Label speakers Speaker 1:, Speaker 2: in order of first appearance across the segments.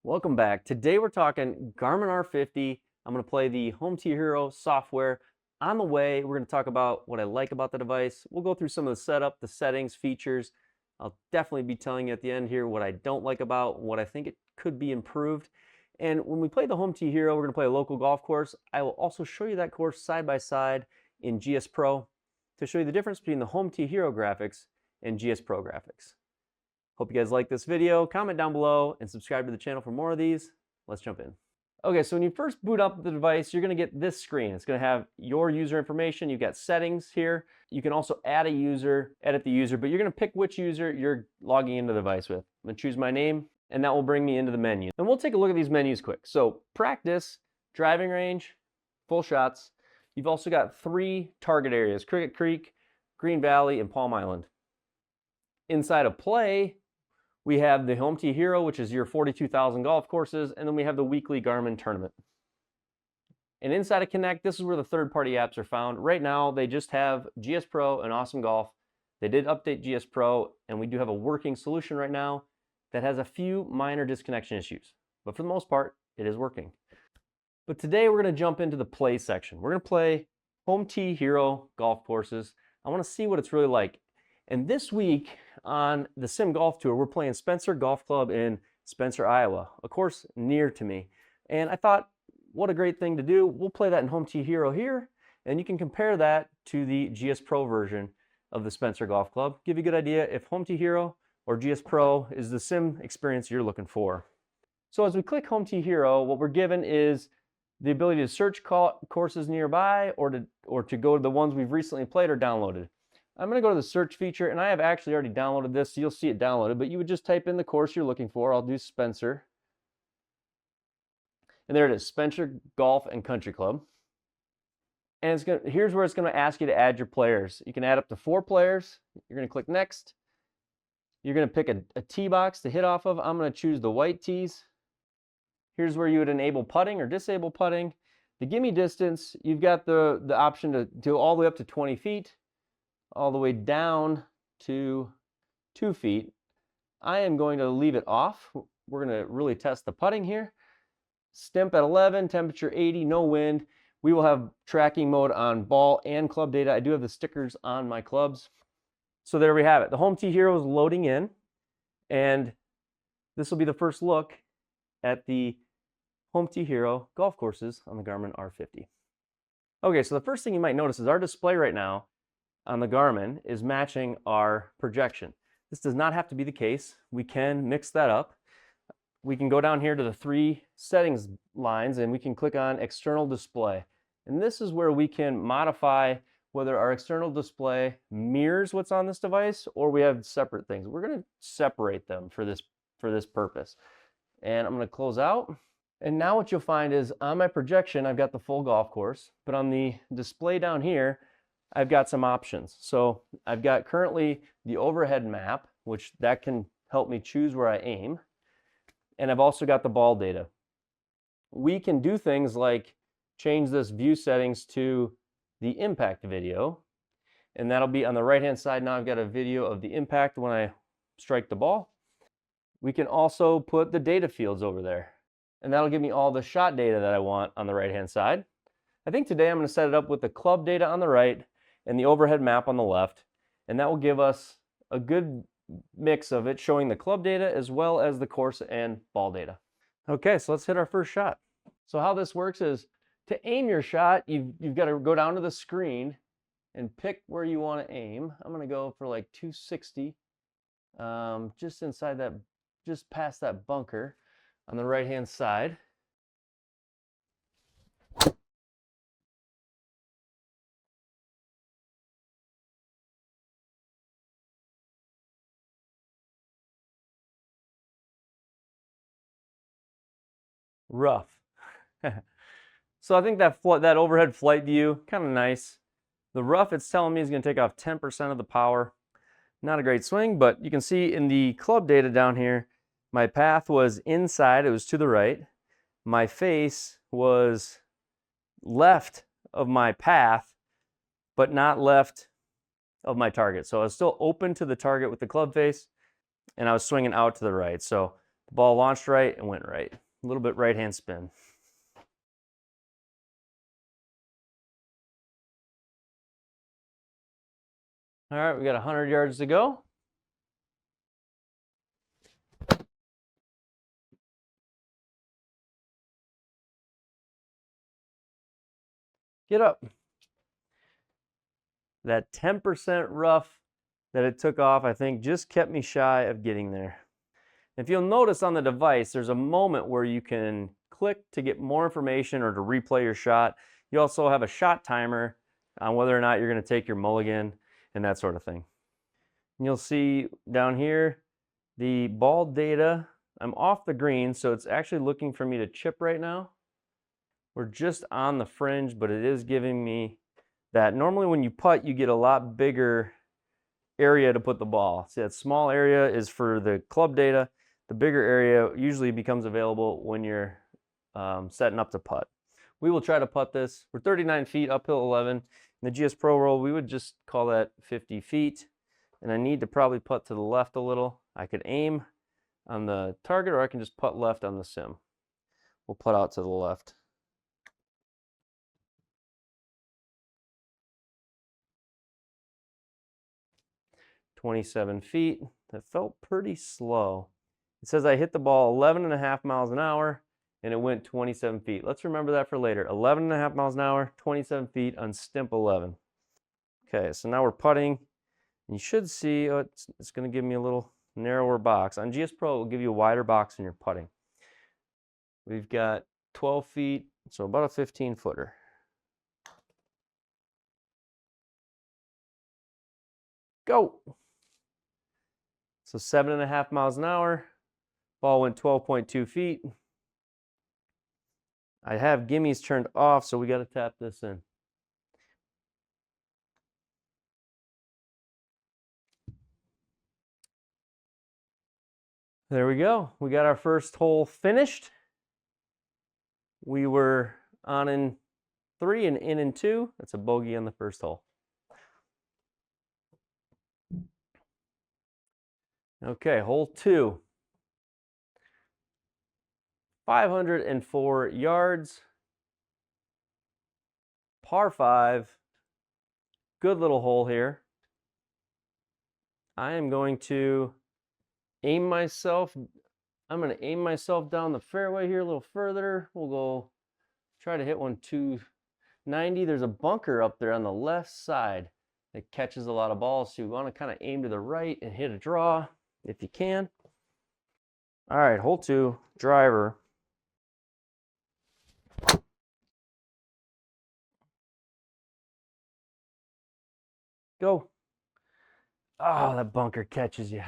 Speaker 1: Welcome back. Today we're talking Garmin R50. I'm going to play the Home T Hero software. On the way, we're going to talk about what I like about the device. We'll go through some of the setup, the settings, features. I'll definitely be telling you at the end here what I don't like about, what I think it could be improved. And when we play the Home T Hero, we're going to play a local golf course. I will also show you that course side by side in GSPro to show you the difference between the Home T Hero graphics and GSPro graphics. Hope you guys like this video. Comment down below and subscribe to the channel for more of these. Let's jump in. Okay, so when you first boot up the device, you're going to get this screen. It's going to have your user information. You've got settings here. You can also add a user, edit the user, but you're going to pick which user you're logging into the device with. I'm going to choose my name, and that will bring me into the menu. And we'll take a look at these menus quick. So practice, driving range, full shots. You've also got 3 target areas: Cricket Creek, Green Valley, and Palm Island. Inside of play, we have the Home T Hero, which is your 42,000 golf courses, and then we have the weekly Garmin tournament. And inside of Connect, this is where the third-party apps are found. Right now, they just have GSPro and Awesome Golf. They did update GSPro, and we do have a working solution right now that has a few minor disconnection issues. But for the most part, it is working. But today, we're going to jump into the play section. We're going to play Home T Hero golf courses. I want to see what it's really like. And this week on the Sim Golf Tour, we're playing Spencer Golf Club in Spencer, Iowa, a course near to me. And I thought, what a great thing to do. We'll play that in Home T Hero here, and you can compare that to the GSPro version of the Spencer Golf Club. Give you a good idea if Home T Hero or GSPro is the sim experience you're looking for. So as we click Home T Hero, what we're given is the ability to search courses nearby or to go to the ones we've recently played or downloaded. I'm going to go to the search feature, and I have actually already downloaded this, so you'll see it downloaded, but you would just type in the course you're looking for. I'll do Spencer. And there it is, Spencer Golf and Country Club. And here's where it's going to ask you to add your players. You can add up to 4 players. You're going to click Next. You're going to pick a tee box to hit off of. I'm going to choose the white tees. Here's where you would enable putting or disable putting. The gimme distance, you've got the option to do all the way up to 20 feet. All the way down to 2 feet. I am going to leave it off. We're going to really test the putting here. Stimp at 11, temperature 80, no wind. We will have tracking mode on ball and club data. I do have the stickers on my clubs. So there we have it. The Home T Hero is loading in, and this will be the first look at the Home T Hero golf courses on the Garmin R50. Okay, so the first thing you might notice is our display right now on the Garmin is matching our projection. This does not have to be the case. We can mix that up. We can go down here to the 3 settings lines, and we can click on external display. And this is where we can modify whether our external display mirrors what's on this device or we have separate things. We're going to separate them for this purpose. And I'm going to close out. And now what you'll find is on my projection, I've got the full golf course, but on the display down here, I've got some options. So I've got currently the overhead map, which that can help me choose where I aim. And I've also got the ball data. We can do things like change this view settings to the impact video. And that'll be on the right-hand side. Now I've got a video of the impact when I strike the ball. We can also put the data fields over there. And that'll give me all the shot data that I want on the right-hand side. I think today I'm going to set it up with the club data on the right and the overhead map on the left, and that will give us a good mix of it showing the club data as well as the course and ball data. Okay, so let's hit our first shot. So how this works is to aim your shot, you've got to go down to the screen and pick where you want to aim. I'm going to go for like 260, just inside that, just past that bunker on the right-hand side. Rough. So I think that overhead flight view, kind of nice. The rough, it's telling me is going to take off 10% of the power. Not a great swing, but you can see in the club data down here, my path was inside, it was to the right. My face was left of my path, but not left of my target. So I was still open to the target with the club face, and I was swinging out to the right. So The ball launched right and went right. A little bit right-hand spin. All right, we got 100 yards to go. Get up. That 10% rough that it took off, I think, just kept me shy of getting there. If you'll notice on the device, there's a moment where you can click to get more information or to replay your shot. You also have a shot timer on whether or not you're going to take your mulligan and that sort of thing. And you'll see down here the ball data. I'm off the green, so it's actually looking for me to chip right now. We're just on the fringe, but it is giving me that. Normally when you putt, you get a lot bigger area to put the ball. See, that small area is for the club data. The bigger area usually becomes available when you're setting up to putt. We will try to putt this. We're 39 feet, uphill 11. In the GSPro roll, we would just call that 50 feet. And I need to probably putt to the left a little. I could aim on the target, or I can just putt left on the sim. We'll putt out to the left. "27 feet. That felt pretty slow. It says I hit the ball 11.5 miles an hour and it went 27 feet. Let's remember that for later. 11.5 miles an hour, 27 feet on stimp 11. Okay, so now we're putting. You should see, oh, it's going to give me a little narrower box. On GSPro, it will give you a wider box when you're putting. We've got 12 feet, so about a 15-footer. Go! So 7.5 miles an hour. Ball went 12.2 feet. I have gimmies turned off, so we got to tap this in. There we go. We got our first hole finished. We were on in 3 and in 2. That's a bogey on the first hole. Okay, hole 2. 504 yards. Par 5. Good little hole here. I am going to aim myself. I'm going to aim myself down the fairway here a little further. We'll go try to hit one 290. There's a bunker up there on the left side that catches a lot of balls, so you want to kind of aim to the right and hit a draw if you can. All right, hole 2, driver. Go. Oh, that bunker catches you.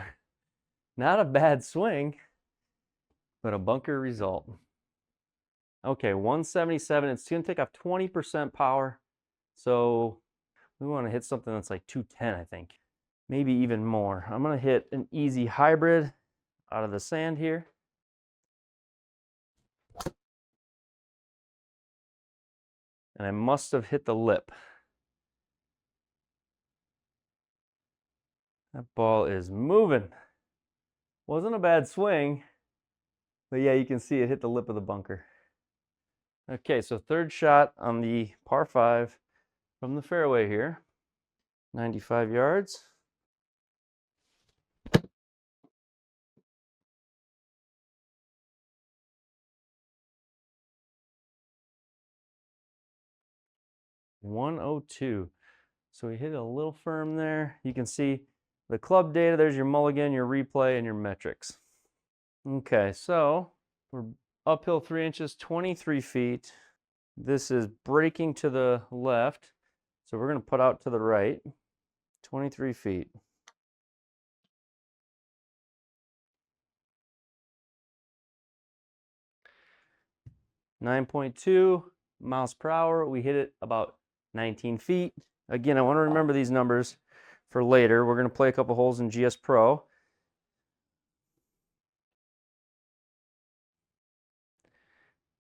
Speaker 1: Not a bad swing, but a bunker result. Okay, 177. It's going to take off 20% power. So we want to hit something that's like 210, I think. Maybe even more. I'm going to hit an easy hybrid out of the sand here. And I must have hit the lip. That ball is moving. Wasn't a bad swing, but yeah, you can see it hit the lip of the bunker. Okay, so third shot on the par 5 from the fairway here. 95 yards. .102. So we hit it a little firm there. You can see the club data. There's your mulligan, your replay, and your metrics. Okay, so we're uphill 3 inches, 23 feet. This is breaking to the left. So we're going to put out to the right, 23 feet. .2 miles per hour. We hit it about 19 feet. Again, I want to remember these numbers for later. We're going to play a couple holes in GSPro.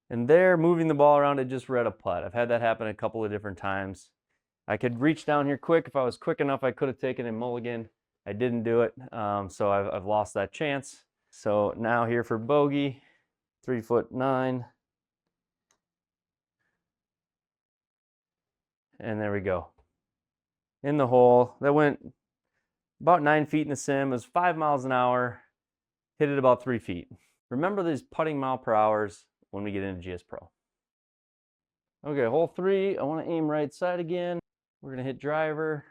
Speaker 1: And there, moving the ball around, it just read a putt. I've had that happen a couple of different times. I could reach down here quick. If I was quick enough, I could have taken a mulligan. I didn't do it, so I've lost that chance. So now here for bogey, 3'9". And there we go. In the hole. That went about 9 feet in the sim. It was 5 miles an hour. Hit it about 3 feet. Remember these putting mile per hours when we get into GSPro. Okay, hole 3. I want to aim right side again. We're going to hit driver.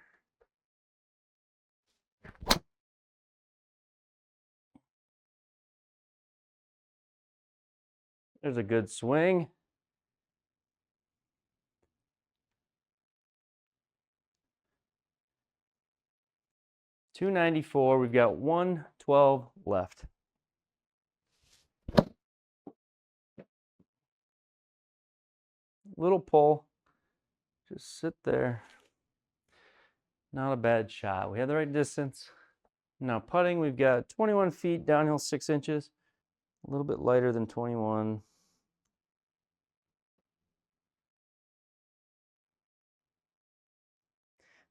Speaker 1: There's a good swing. .294. We've got 112 left. Little pull. Just sit there. Not a bad shot. We have the right distance. Now putting, we've got 21 feet, downhill 6 inches. A little bit lighter than 21.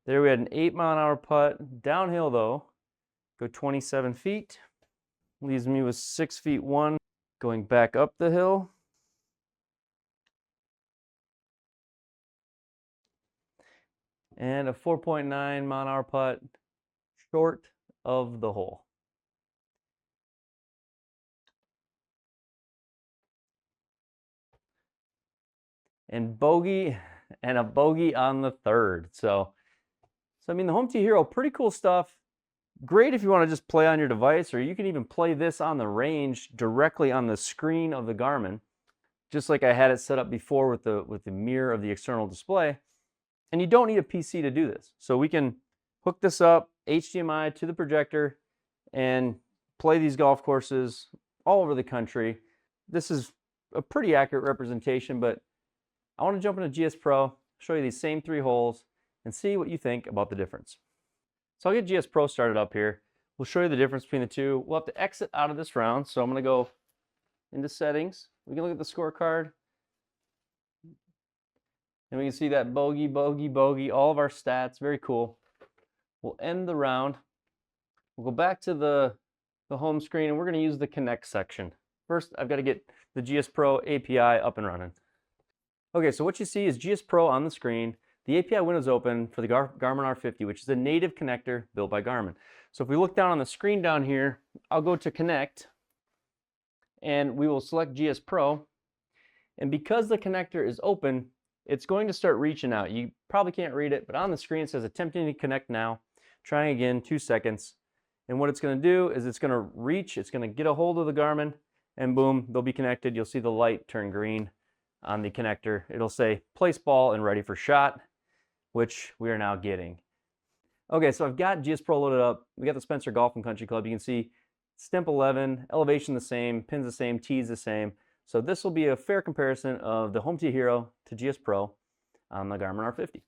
Speaker 1: There we had an 8-mile-an-hour putt. Downhill though, go 27 feet. Leaves me with 6 feet 1 going back up the hill. And a 4.9-mile-an-hour putt short of the hole. And bogey, and a bogey on the third. So I mean, the Home Tee Hero, pretty cool stuff. Great if you want to just play on your device, or you can even play this on the range directly on the screen of the Garmin, just like I had it set up before with the mirror of the external display. And you don't need a PC to do this. So we can hook this up, HDMI to the projector, and play these golf courses all over the country. This is a pretty accurate representation, but I want to jump into GSPro, show you these same 3 holes, and see what you think about the difference. So I'll get GSPro started up here. We'll show you the difference between the two. We'll have to exit out of this round, so I'm going to go into settings. We can look at the scorecard. And we can see that bogey, bogey, bogey, all of our stats. Very cool. We'll end the round. We'll go back to the home screen, and we're going to use the Connect section. First, I've got to get the GSPro API up and running. Okay, so what you see is GSPro on the screen. The API window's open for the Garmin R50, which is a native connector built by Garmin. So if we look down on the screen down here, I'll go to Connect, and we will select GSPro. And because the connector is open, it's going to start reaching out. You probably can't read it, but on the screen it says attempting to connect now. Trying again, 2 seconds. And what it's going to do is it's going to reach, it's going to get a hold of the Garmin, and boom, they'll be connected. You'll see the light turn green on the connector. It'll say place ball and ready for shot, which we are now getting. Okay, so I've got GSPro loaded up. We got the Spencer Golf and Country Club. You can see stimp 11, elevation the same, pins the same, tees the same. So this will be a fair comparison of the Home Tee Hero to GSPro on the Garmin R50.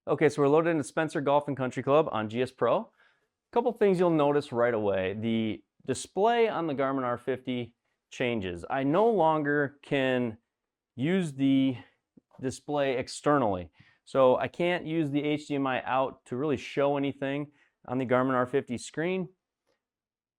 Speaker 1: Okay, so we're loaded into Spencer Golf and Country Club on GSPro. A couple things you'll notice right away. The display on the Garmin R50 changes. I no longer can use the display externally. So I can't use the HDMI out to really show anything on the Garmin R50 screen.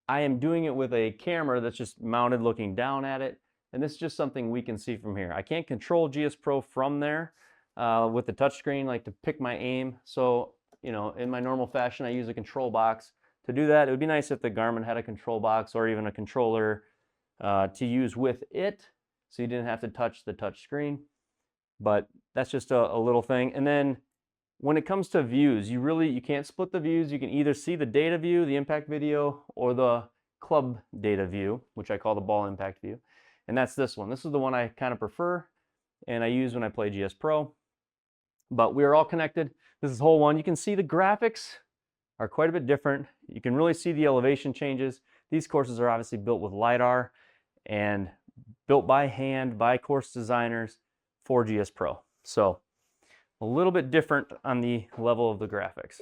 Speaker 1: I am doing it with a camera that's just mounted looking down at it, and this is just something we can see from here. I can't control GSPro from there with the touchscreen, like to pick my aim. So, you know, in my normal fashion, I use a control box. To do that, it would be nice if the Garmin had a control box or even a controller to use with it, so you didn't have to touch the touch screen. But that's just a little thing. And then when it comes to views, you can't split the views. You can either see the data view, the impact video, or the club data view, which I call the ball impact view. And that's this one. This is the one I kind of prefer and I use when I play GSPro. But we are all connected. This is hole 1. You can see the graphics are quite a bit different. You can really see the elevation changes. These courses are obviously built with LiDAR and built by hand by course designers for GSPro. So a little bit different on the level of the graphics.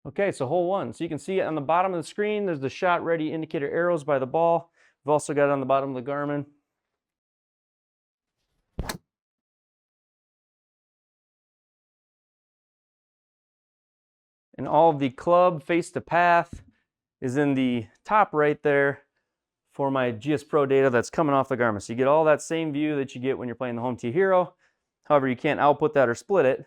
Speaker 1: Okay, so hole 1. So you can see on the bottom of the screen, there's the shot ready indicator arrows by the ball. We've also got it on the bottom of the Garmin. And all of the club face to path is in the top right there for my GSPro data that's coming off the Garmin. So you get all that same view that you get when you're playing the Home T Hero. However, you can't output that or split it,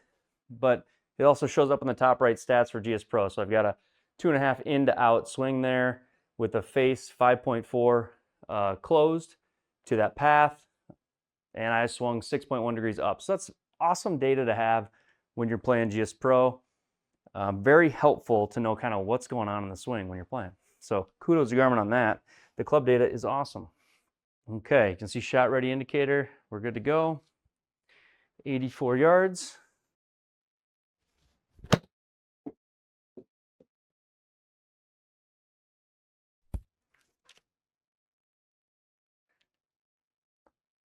Speaker 1: but it also shows up in the top right stats for GSPro. So I've got a 2.5 in to out swing there with a face 5.4 closed to that path, and I swung 6.1 degrees up. So that's awesome data to have when you're playing GSPro. Very helpful to know kind of what's going on in the swing when you're playing. So kudos to Garmin on that. The club data is awesome. Okay, you can see shot ready indicator. We're good to go. 84 yards.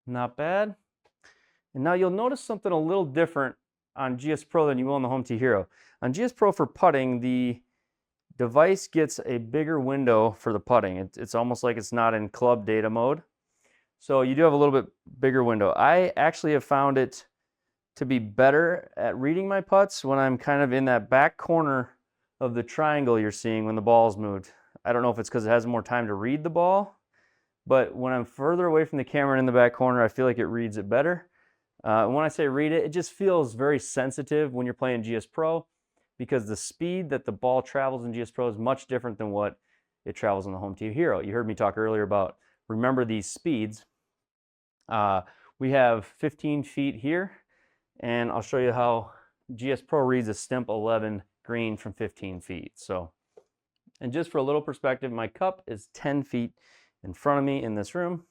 Speaker 1: Not bad. And now you'll notice something a little different on GSPro than you will on the Home T Hero. On GSPro for putting, the device gets a bigger window for the putting. It's almost like it's not in club data mode. So you do have a little bit bigger window. I actually have found it to be better at reading my putts when I'm kind of in that back corner of the triangle you're seeing when the ball's moved. I don't know if it's because it has more time to read the ball, but when I'm further away from the camera and in the back corner, I feel like it reads it better. And when I say read it, it just feels very sensitive when you're playing GSPro, because the speed that the ball travels in GSPro is much different than what it travels on the Home T Hero. You heard me talk earlier about remember these speeds. We have 15 feet here, and I'll show you how GSPro reads a stimp 11 green from 15 feet. So, and just for a little perspective, my cup is 10 feet in front of me in this room.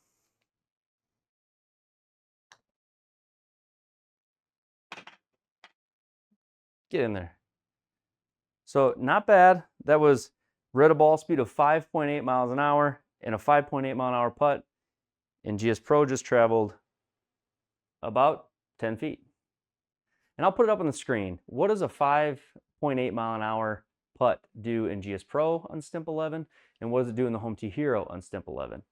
Speaker 1: Get in there. So not bad. That was read a ball speed of 5.8 miles an hour and a 5.8 mile an hour putt. And GSPro just traveled about 10 feet. And I'll put it up on the screen. What does a 5.8 mile an hour putt do in GSPro on Stimp 11? And what does it do in the Home T Hero on Stimp 11?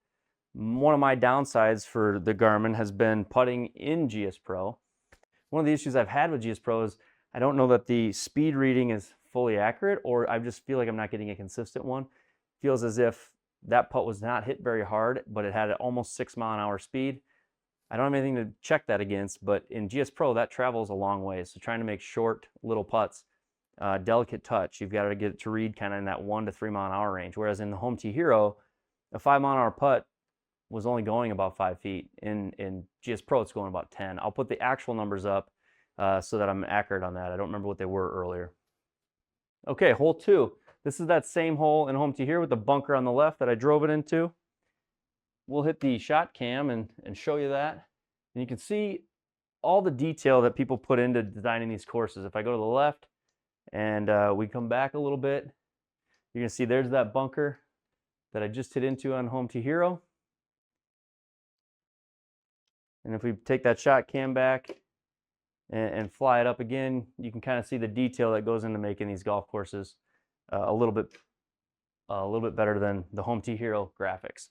Speaker 1: One of my downsides for the Garmin has been putting in GSPro. One of the issues I've had with GSPro is I don't know that the speed reading is fully accurate, or I just feel like I'm not getting a consistent one. Feels as if that putt was not hit very hard, but it had an almost 6 mile an hour speed. I don't have anything to check that against, but in GSPro, that travels a long way. So trying to make short little putts, delicate touch, you've got to get it to read kind of in that 1 to 3 mile an hour range. Whereas in the Home T Hero, a 5 mile an hour putt was only going about 5 feet. In GSPro, it's going about 10. I'll put the actual numbers up so that I'm accurate on that. I don't remember what they were earlier. Okay, hole 2. This is that same hole in Home T Hero with the bunker on the left that I drove it into. We'll hit the shot cam and show you that. And you can see all the detail that people put into designing these courses. If I go to the left and we come back a little bit, you can see there's that bunker that I just hit into on Home T Hero. And if we take that shot cam back and fly it up again, you can kind of see the detail that goes into making these golf courses a little bit better than the Home T Hero graphics.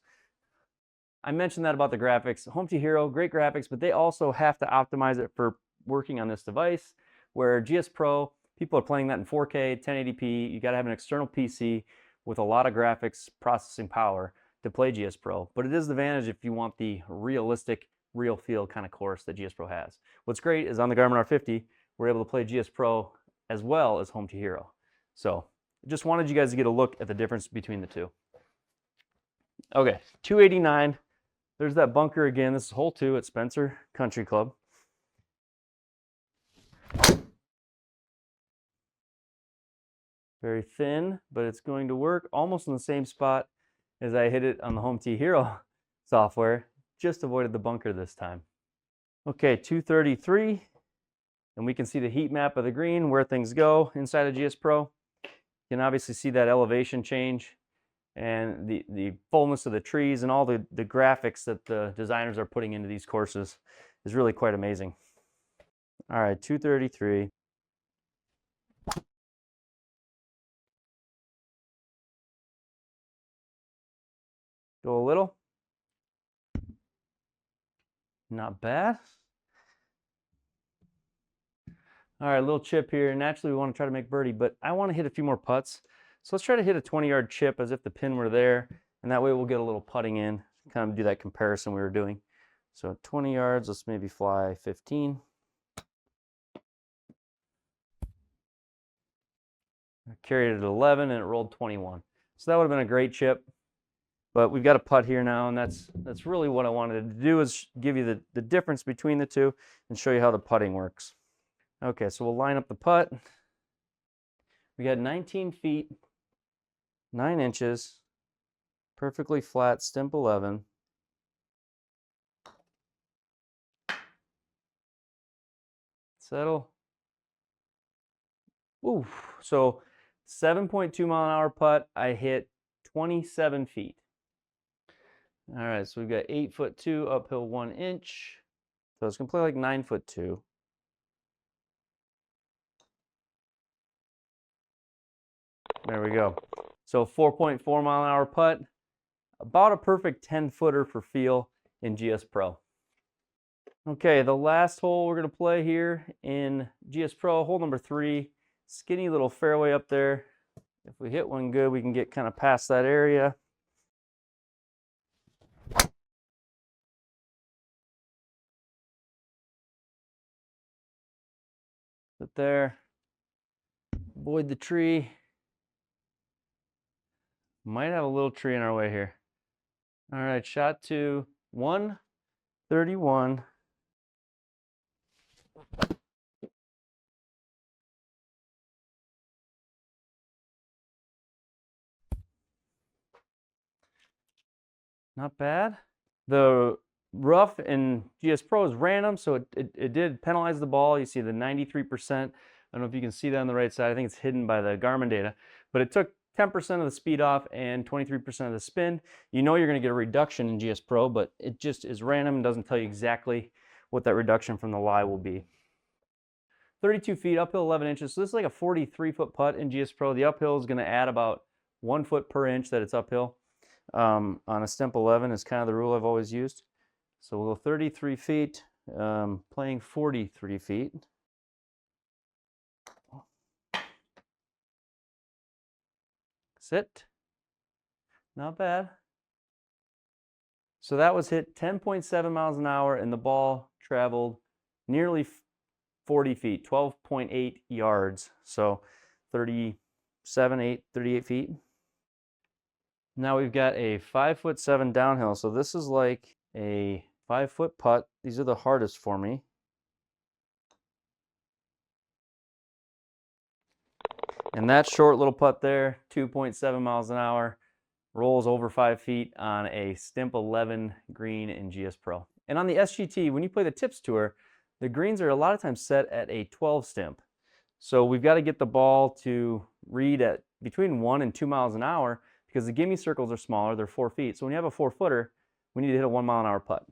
Speaker 1: I mentioned that about the graphics. Home T Hero, great graphics, but they also have to optimize it for working on this device, where GSPro, people are playing that in 4K, 1080p. You got to have an external PC with a lot of graphics processing power to play GSPro. But it is the advantage if you want the realistic, real feel kind of course that GSPro has. What's great is on the Garmin R50, we're able to play GSPro as well as Home T Hero. So just wanted you guys to get a look at the difference between the two. Okay, 289. There's that bunker again. This is hole 2 at Spencer Country Club. Very thin, but it's going to work almost in the same spot as I hit it on the Home T Hero software. Just avoided the bunker this time. Okay, 233. And we can see the heat map of the green, where things go inside of GSPro. You can obviously see that elevation change and the fullness of the trees and all the graphics that the designers are putting into these courses is really quite amazing. All right, 233. Go a little. Not bad. All right, a little chip here. Naturally, we want to try to make birdie, but I want to hit a few more putts. So let's try to hit a 20-yard chip as if the pin were there, and that way we'll get a little putting in, kind of do that comparison we were doing. So 20 yards, let's maybe fly 15. I carried it at 11 and it rolled 21. So that would have been a great chip. But we've got a putt here now, and that's really what I wanted to do, is give you the difference between the two and show you how the putting works. Okay, so we'll line up the putt. We got 19 feet, 9 inches, perfectly flat, stimp 11. Settle. Ooh, so 7.2 mile an hour putt, I hit 27 feet. All right, so we've got 8'2", uphill 1 inch. So it's gonna play like 9'2". There we go. So 4.4 mile an hour putt, about a perfect 10-footer for feel in GSPro. Okay, the last hole we're gonna play here in GSPro, hole number 3, skinny little fairway up there. If we hit one good, we can get kind of past that area. Sit there, avoid the tree. Might have a little tree in our way here. All right, shot to 131. Not bad. The rough in GSPro is random, so it did penalize the ball. You see the 93%. I don't know if you can see that on the right side. I think it's hidden by the Garmin data. But it took 10% of the speed off and 23% of the spin. You know you're going to get a reduction in GSPro, but it just is random and doesn't tell you exactly what that reduction from the lie will be. 32 feet, uphill 11 inches. So this is like a 43-foot putt in GSPro. The uphill is going to add about 1 foot per inch that it's uphill. On a stimp 11 is kind of the rule I've always used. So we'll go 33 feet, playing 43 feet. Sit. Not bad. So that was hit 10.7 miles an hour, and the ball traveled nearly 40 feet, 12.8 yards. So 38 feet. Now we've got a 5'7" downhill. So this is like a 5-foot putt. These are the hardest for me. And that short little putt there, 2.7 miles an hour, rolls over 5 feet on a stimp 11 green in GSPro. And on the SGT, when you play the Tips Tour, the greens are a lot of times set at a 12 stimp. So we've got to get the ball to read at between 1 and 2 miles an hour, because the gimme circles are smaller, they're 4 feet. So when you have a 4-footer, we need to hit a 1 mile an hour putt.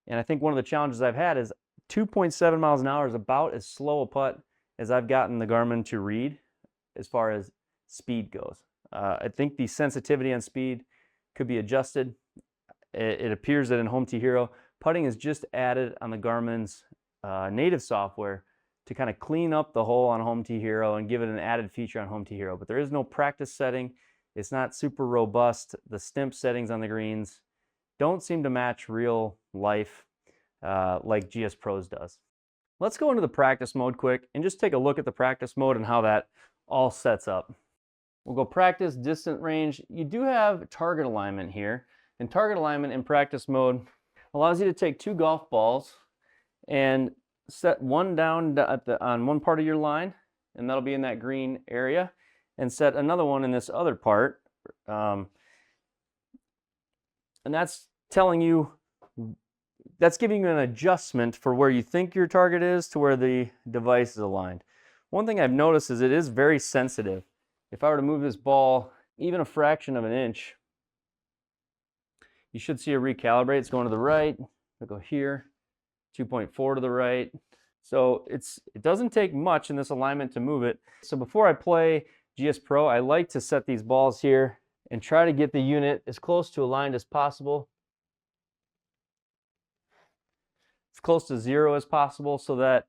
Speaker 1: And I think one of the challenges I've had is 2.7 miles an hour is about as slow a putt as I've gotten the Garmin to read as far as speed goes. I think the sensitivity on speed could be adjusted. It appears that in Home Tee Hero, putting is just added on the Garmin's native software to kind of clean up the hole on Home Tee Hero and give it an added feature on Home Tee Hero. But there is no practice setting. It's not super robust. The stimp settings on the greens don't seem to match real life like GSPro's does. Let's go into the practice mode quick and just take a look at the practice mode and how that all sets up. We'll go practice, distant range. You do have target alignment here, and target alignment in practice mode allows you to take 2 golf balls and set one down on one part of your line, and that'll be in that green area, and set another one in this other part. And that's telling you, that's giving you an adjustment for where you think your target is to where the device is aligned. One thing I've noticed is it is very sensitive. If I were to move this ball even a fraction of an inch, you should see it recalibrate. It's going to the right. I'll go here, 2.4 to the right. So it doesn't take much in this alignment to move it. So before I play GSPro, I like to set these balls here and try to get the unit as close to aligned as possible. As close to 0 as possible, so that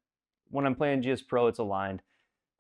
Speaker 1: when I'm playing GSPro, it's aligned.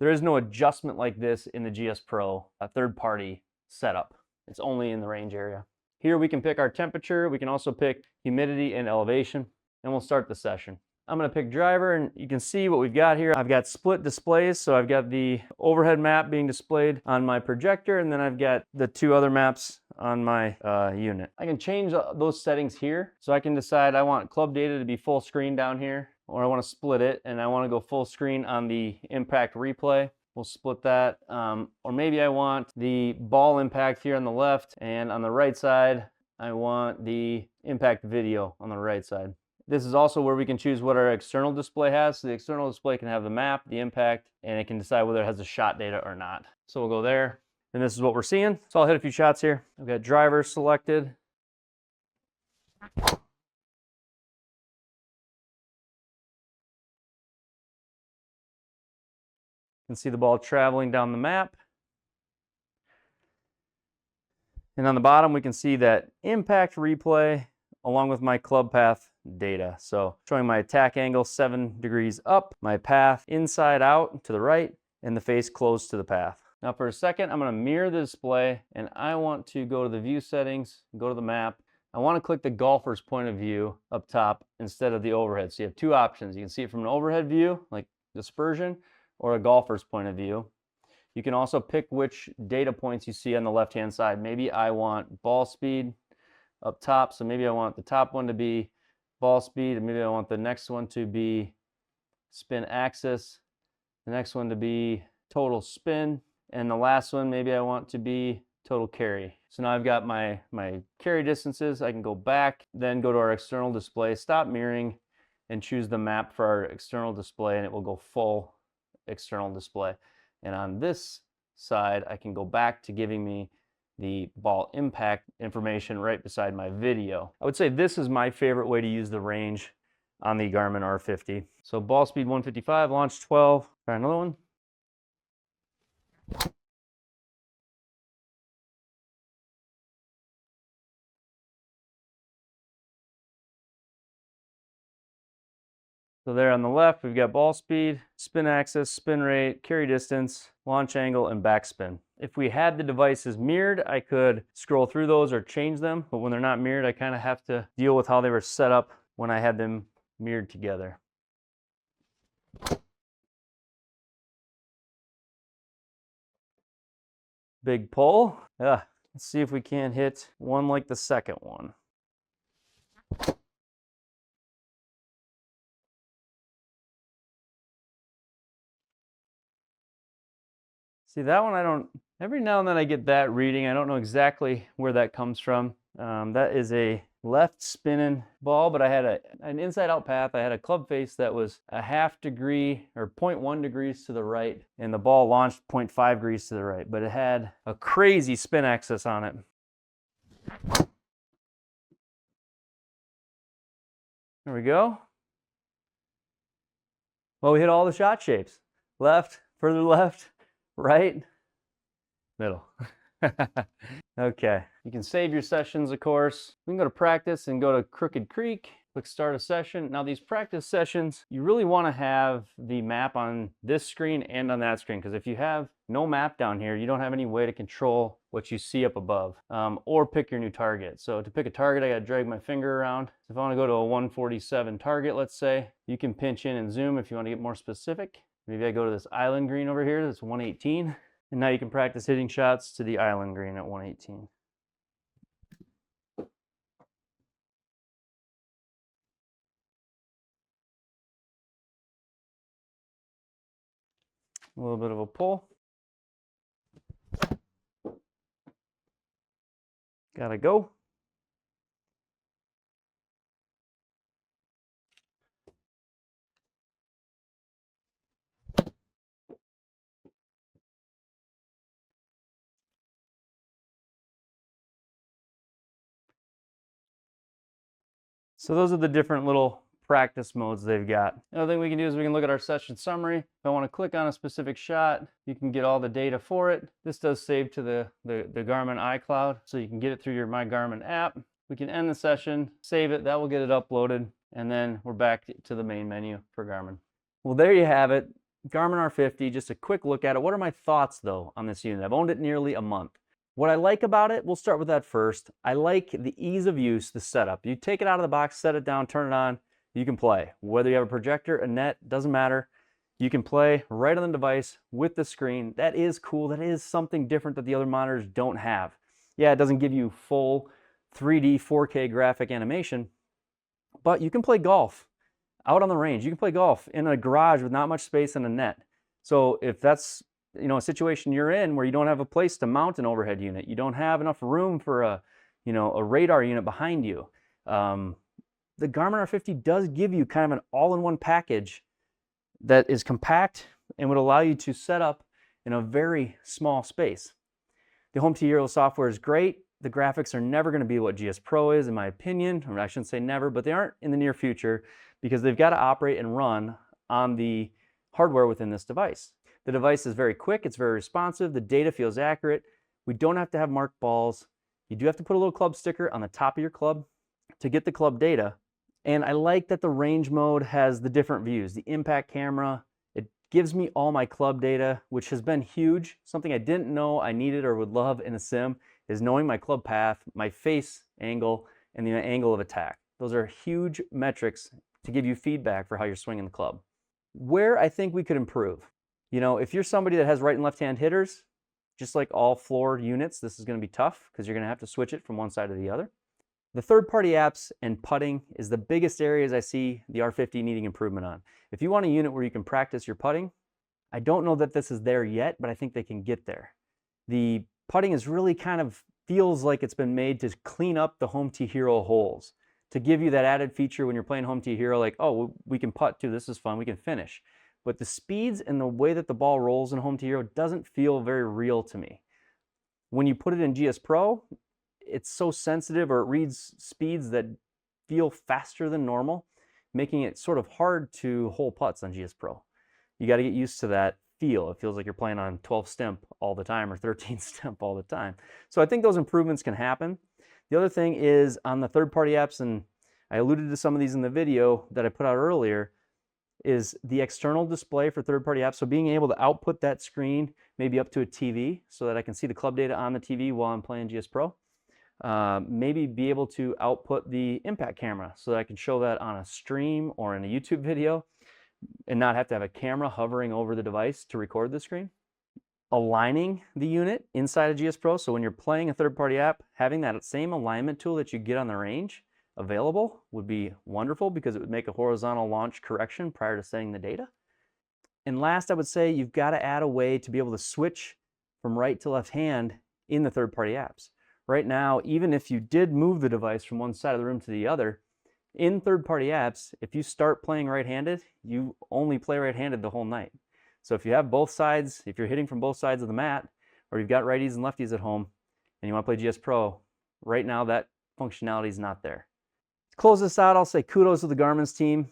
Speaker 1: There is no adjustment like this in the GSPro, a third-party setup. It's only in the range area. Here we can pick our temperature. We can also pick humidity and elevation, and we'll start the session. I'm going to pick driver, and you can see what we've got here. I've got split displays, so I've got the overhead map being displayed on my projector, and then I've got the two other maps on my unit. I can change those settings here, so I can decide I want club data to be full screen down here, or I want to split it, and I want to go full screen on the impact replay. We'll split that, or maybe I want the ball impact here on the left, and on the right side, I want the impact video on the right side. This is also where we can choose what our external display has. So the external display can have the map, the impact, and it can decide whether it has the shot data or not. So we'll go there, and this is what we're seeing. So I'll hit a few shots here. I've got driver selected. You can see the ball traveling down the map. And on the bottom, we can see that impact replay along with my club path data. So showing my attack angle 7 degrees up, my path inside out to the right, and the face close to the path. Now for a second, I'm going to mirror the display, and I want to go to the view settings, go to the map. I want to click the golfer's point of view up top instead of the overhead. So you have two options. You can see it from an overhead view, like dispersion, or a golfer's point of view. You can also pick which data points you see on the left-hand side. Maybe I want ball speed up top, so maybe I want the top one to be ball speed, and maybe I want the next one to be spin axis, the next one to be total spin, and the last one maybe I want to be total carry. So now I've got my carry distances. I can go back, then go to our external display, stop mirroring, and choose the map for our external display, and it will go full external display. And on this side, I can go back to giving me the ball impact information right beside my video. I would say this is my favorite way to use the range on the Garmin R50. So ball speed 155, launch 12. Try another one. So there on the left, we've got ball speed, spin axis, spin rate, carry distance, launch angle, and backspin. If we had the devices mirrored, I could scroll through those or change them, but when they're not mirrored, I kind of have to deal with how they were set up when I had them mirrored together. Big pull. Let's see if we can't hit one like the second one. See, that one I don't, every now and then I get that reading. I don't know exactly where that comes from. That is a left spinning ball, but I had an inside out path. I had a club face that was a ½ degree or 0.1 degrees to the right, and the ball launched 0.5 degrees to the right, but it had a crazy spin axis on it. There we go. Well, we hit all the shot shapes. Left, further left, right, middle. Okay, you can save your sessions, of course. We can go to practice and go to Crooked Creek, click start a session. Now these practice sessions, you really want to have the map on this screen and on that screen, because if you have no map down here, you don't have any way to control what you see up above, or pick your new target. So to pick a target, I got to drag my finger around. So if I want to go to a 147 target, let's say, you can pinch in and zoom if you want to get more specific. Maybe I go to this island green over here, that's 118. And now you can practice hitting shots to the island green at 118. A little bit of a pull. Gotta go. So those are the different little practice modes they've got. Another thing we can do is we can look at our session summary. If I want to click on a specific shot, you can get all the data for it. This does save to the Garmin iCloud, so you can get it through your My Garmin app. We can end the session, save it, that will get it uploaded, and then we're back to the main menu for Garmin. Well, there you have it. Garmin R50, just a quick look at it. What are my thoughts though on this unit? I've owned it nearly a month. What I like about it, we'll start with that first. I like the ease of use, the setup. You take it out of the box, set it down, turn it on, you can play. Whether you have a projector, a net, doesn't matter. You can play right on the device with the screen. That is cool. That is something different that the other monitors don't have. Yeah, it doesn't give you full 3D 4K graphic animation, but you can play golf out on the range. You can play golf in a garage with not much space and a net. So if that's a situation you're in where you don't have a place to mount an overhead unit, you don't have enough room for a radar unit behind you, the Garmin R50 does give you kind of an all-in-one package that is compact and would allow you to set up in a very small space. The Home Hero software is great. The graphics are never going to be what GSPro is, in my opinion. I shouldn't say never, but they aren't in the near future because they've got to operate and run on the hardware within this device. The device is very quick, it's very responsive, the data feels accurate. We don't have to have marked balls. You do have to put a little club sticker on the top of your club to get the club data. And I like that the range mode has the different views. The impact camera, it gives me all my club data, which has been huge. Something I didn't know I needed or would love in a sim is knowing my club path, my face angle, and the angle of attack. Those are huge metrics to give you feedback for how you're swinging the club. Where I think we could improve, if you're somebody that has right and left hand hitters, just like all floor units, this is going to be tough because you're going to have to switch it from one side to the other. The third-party apps and putting is the biggest areas I see the R50 needing improvement on. If you want a unit where you can practice your putting, I don't know that this is there yet, but I think they can get there. The putting is really kind of feels like it's been made to clean up the Home Hero holes, to give you that added feature when you're playing Home Hero, like, oh, we can putt too, this is fun, we can finish. But the speeds and the way that the ball rolls in Home Hero doesn't feel very real to me. When you put it in GSPro, it's so sensitive, or it reads speeds that feel faster than normal, making it sort of hard to hole putts on GSPro. You got to get used to that feel. It feels like you're playing on 12 stimp all the time or 13 stimp all the time. So I think those improvements can happen. The other thing is on the third-party apps, and I alluded to some of these in the video that I put out earlier, is the external display for third-party apps. So being able to output that screen maybe up to a TV so that I can see the club data on the TV while I'm playing GSPro. Maybe be able to output the impact camera so that I can show that on a stream or in a YouTube video and not have to have a camera hovering over the device to record the screen. Aligning the unit inside of GSPro, so when you're playing a third-party app, having that same alignment tool that you get on the range available would be wonderful because it would make a horizontal launch correction prior to setting the data. And last, I would say you've got to add a way to be able to switch from right to left hand in the third-party apps. Right now, even if you did move the device from one side of the room to the other, in third-party apps, if you start playing right-handed, you only play right-handed the whole night. So if you have both sides, if you're hitting from both sides of the mat, or you've got righties and lefties at home, and you want to play GSPro, right now that functionality is not there. To close this out, I'll say kudos to the Garmin's team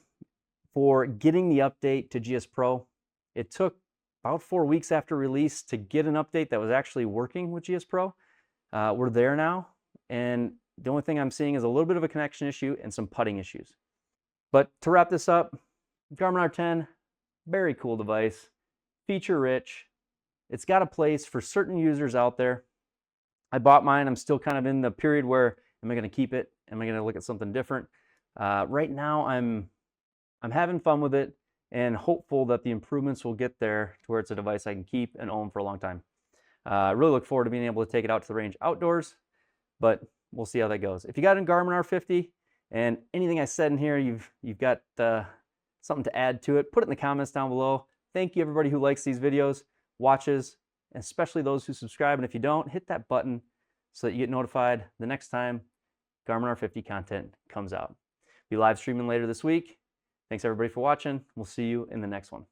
Speaker 1: for getting the update to GSPro. It took about 4 weeks after release to get an update that was actually working with GSPro. We're there now, and the only thing I'm seeing is a little bit of a connection issue and some putting issues. But to wrap this up, Garmin R10, very cool device, feature rich. It's got a place for certain users out there. I bought mine. I'm still kind of in the period where, am I going to keep it? Am I going to look at something different? Right now, I'm having fun with it and hopeful that the improvements will get there to where it's a device I can keep and own for a long time. I really look forward to being able to take it out to the range outdoors, but we'll see how that goes. If you got a Garmin R50 and anything I said in here, you've got something to add to it, put it in the comments down below. Thank you everybody who likes these videos, watches, and especially those who subscribe. And if you don't, hit that button so that you get notified the next time Garmin R50 content comes out. Be live streaming later this week. Thanks everybody for watching. We'll see you in the next one.